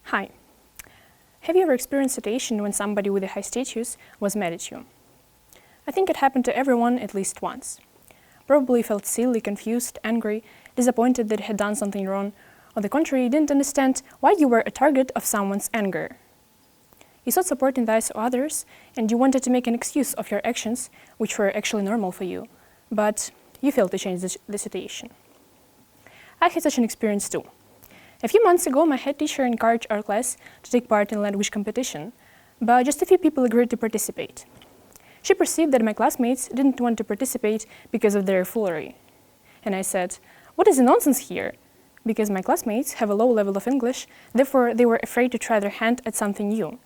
Hi. Have you ever experienced a situation when somebody with a high status was mad at you? I think it happened to everyone at least once. Probably felt silly, confused, angry, disappointed that you had done something wrong. On the contrary, didn't understand why you were a target of someone's anger. You sought support in the eyes of others, and you wanted to make an excuse of your actions, which were actually normal for you, but you failed to change the situation. I had such an experience too. A few months ago, my head teacher encouraged our class to take part in a language competition, but just a few people agreed to participate. She perceived that my classmates didn't want to participate because of their foolery. And I said, "What is the nonsense here?" Because my classmates have a low level of English, therefore they were afraid to try their hand at something new.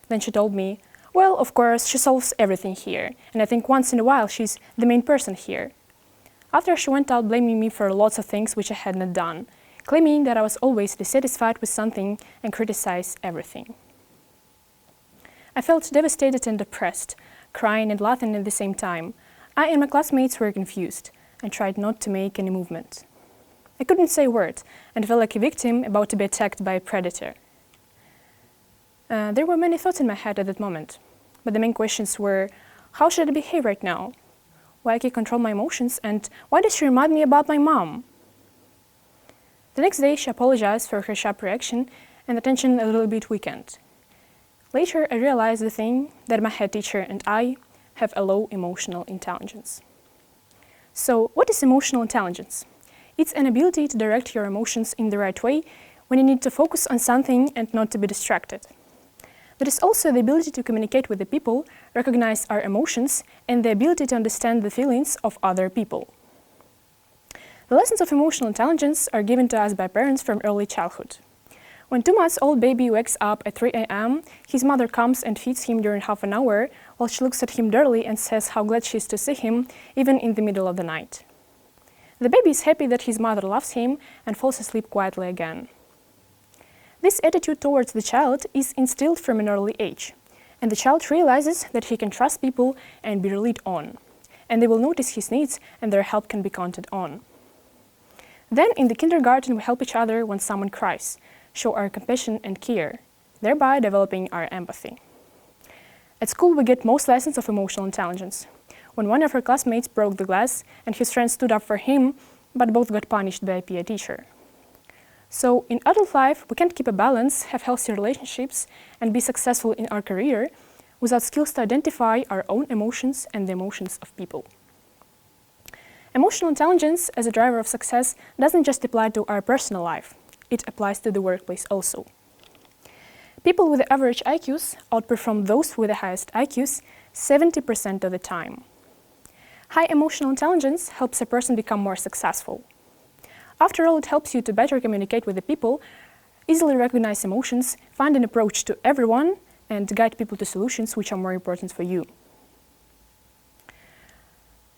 Then she told me, "Well, of course, she solves everything here, and I think once in a while she's the main person here." After she went out blaming me for lots of things which I had not done, claiming that I was always dissatisfied with something and criticized everything. I felt devastated and depressed, crying and laughing at the same time. I and my classmates were confused and tried not to make any movement. I couldn't say a word and felt like a victim about to be attacked by a predator. There were many thoughts in my head at that moment, but the main questions were, how should I behave right now? Why I can't control my emotions, and why does she remind me about my mom? The next day, she apologized for her sharp reaction, and the tension a little bit weakened. Later, I realized the thing that my head teacher and I have a low emotional intelligence. So, what is emotional intelligence? It's an ability to direct your emotions in the right way when you need to focus on something and not to be distracted. There is also the ability to communicate with the people, recognize our emotions, and the ability to understand the feelings of other people. The lessons of emotional intelligence are given to us by parents from early childhood. When 2-month-old baby wakes up at 3 a.m., his mother comes and feeds him during half an hour, while she looks at him dirtily and says how glad she is to see him, even in the middle of the night. The baby is happy that his mother loves him and falls asleep quietly again. This attitude towards the child is instilled from an early age, and the child realizes that he can trust people and be relied on, and they will notice his needs and their help can be counted on. Then in the kindergarten we help each other when someone cries, show our compassion and care, thereby developing our empathy. At school we get most lessons of emotional intelligence. When one of our classmates broke the glass and his friend stood up for him, but both got punished by a PE teacher. So in adult life, we can't keep a balance, have healthy relationships, and be successful in our career without skills to identify our own emotions and the emotions of people. Emotional intelligence as a driver of success doesn't just apply to our personal life, it applies to the workplace also. People with average IQs outperform those with the highest IQs 70% of the time. High emotional intelligence helps a person become more successful. After all, it helps you to better communicate with the people, easily recognize emotions, find an approach to everyone, and guide people to solutions which are more important for you.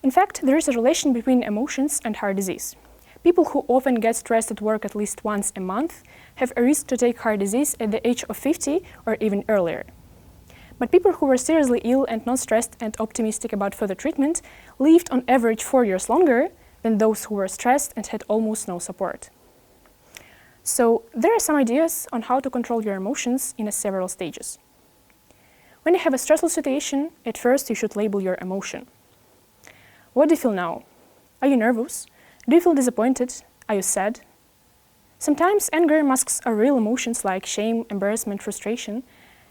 In fact, there is a relation between emotions and heart disease. People who often get stressed at work at least once a month have a risk to take heart disease at the age of 50 or even earlier. But people who were seriously ill and not stressed and optimistic about further treatment lived on average 4 years longer than those who were stressed and had almost no support. So there are some ideas on how to control your emotions in several stages. When you have a stressful situation, at first you should label your emotion. What do you feel now? Are you nervous? Do you feel disappointed? Are you sad? Sometimes anger masks our real emotions like shame, embarrassment, frustration,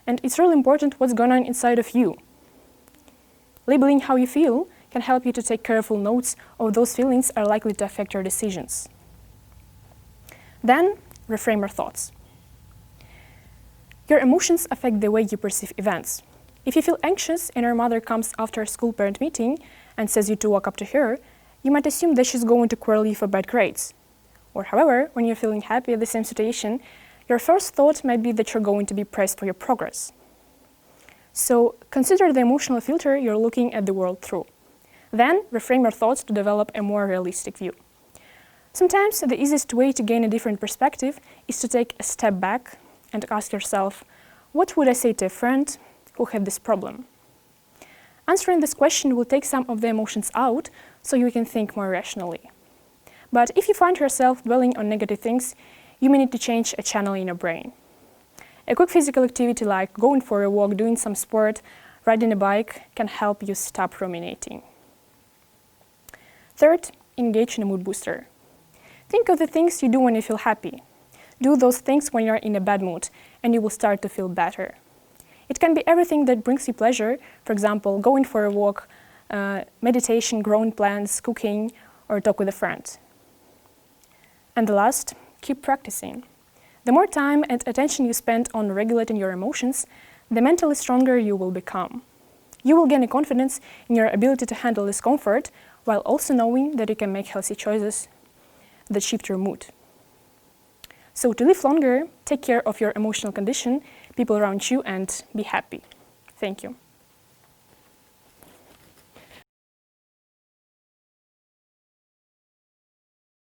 and it's really important what's going on inside of you. Labeling how you feel can help you to take careful notes of those feelings are likely to affect your decisions. Then, reframe your thoughts. Your emotions affect the way you perceive events. If you feel anxious and your mother comes after a school parent meeting and says you to walk up to her, you might assume that she's going to quarrel you for bad grades. Or however, when you're feeling happy at the same situation, your first thought might be that you're going to be praised for your progress. So consider the emotional filter you're looking at the world through. Then reframe your thoughts to develop a more realistic view. Sometimes the easiest way to gain a different perspective is to take a step back and ask yourself, what would I say to a friend who had this problem? Answering this question will take some of the emotions out so you can think more rationally. But if you find yourself dwelling on negative things, you may need to change a channel in your brain. A quick physical activity like going for a walk, doing some sport, riding a bike can help you stop ruminating. Third, engage in a mood booster. Think of the things you do when you feel happy. Do those things when you're in a bad mood, and you will start to feel better. It can be everything that brings you pleasure, for example, going for a walk, meditation, growing plants, cooking, or talk with a friend. And the last, keep practicing. The more time and attention you spend on regulating your emotions, the mentally stronger you will become. You will gain a confidence in your ability to handle discomfort, while also knowing that you can make healthy choices that shift your mood. So to live longer, take care of your emotional condition, people around you, and be happy. Thank you.